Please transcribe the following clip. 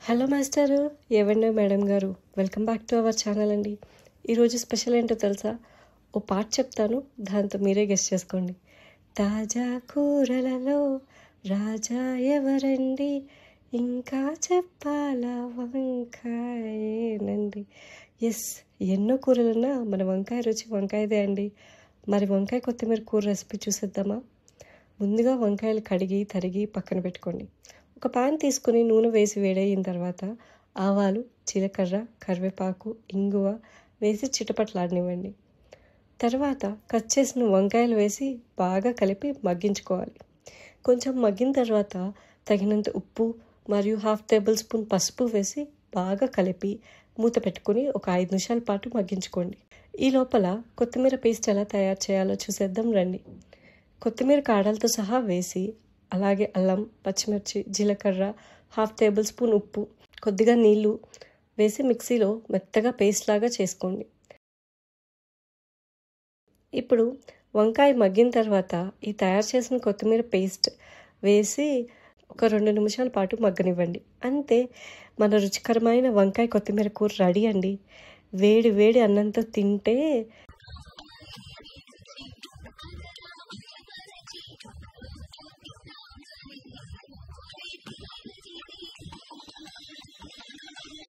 Hello master, ఏవండి madam గారు, welcome back to our channel అండి. ఈరోజు స్పెషల్ ఏంటో తెలుసా? ఓ పాట చెప్తాను, దాంతో మీరే గెస్ట్ చేసుకోండి. తాజా కూరలలో రాజా ఎవరండి, ఇంకా చెప్పాలా వంకాయేనండి. ఎస్, ఎన్నో కూరలున్నా మన వంకాయ రుచి వంకాయదే అండి. మరి వంకాయ కొత్తిమీర కూర రెసిపీ చూసేద్దామా? ముందుగా వంకాయలు కడిగి తరిగి పక్కన పెట్టుకోండి. ఒక పాన్ తీసుకుని నూనె వేసి వేడయిన తర్వాత ఆవాలు, జీలకర్ర, కరివేపాకు, ఇంగువ వేసి చిటపట్లాడనివ్వండి. తర్వాత కట్ చేసిన వంకాయలు వేసి బాగా కలిపి మగ్గించుకోవాలి. కొంచెం మగ్గిన తర్వాత తగినంత ఉప్పు మరియు 1/2 టేబుల్ స్పూన్ పసుపు వేసి బాగా కలిపి మూత పెట్టుకుని ఒక 5 నిమిషాల పాటు మగ్గించుకోండి. ఈ లోపల కొత్తిమీర పేస్ట్ ఎలా తయారు చేయాలో చూసేద్దాం రండి. కొత్తిమీర కాడలతో సహా వేసి అలాగే అల్లం, పచ్చిమిర్చి, జీలకర్ర, 1/2 టేబుల్ స్పూన్ ఉప్పు, కొద్దిగా నీళ్లు వేసి మిక్సీలో మెత్తగా పేస్ట్ లాగా చేసుకోండి. ఇప్పుడు వంకాయ మగ్గిన తర్వాత ఈ తయారు చేసిన కొత్తిమీర పేస్ట్ వేసి ఒక 2 నిమిషాల పాటు మగ్గనివ్వండి. అంతే, మన రుచికరమైన వంకాయ కొత్తిమీర కూర రెడీ అండి. వేడి వేడి అన్నంతో తింటే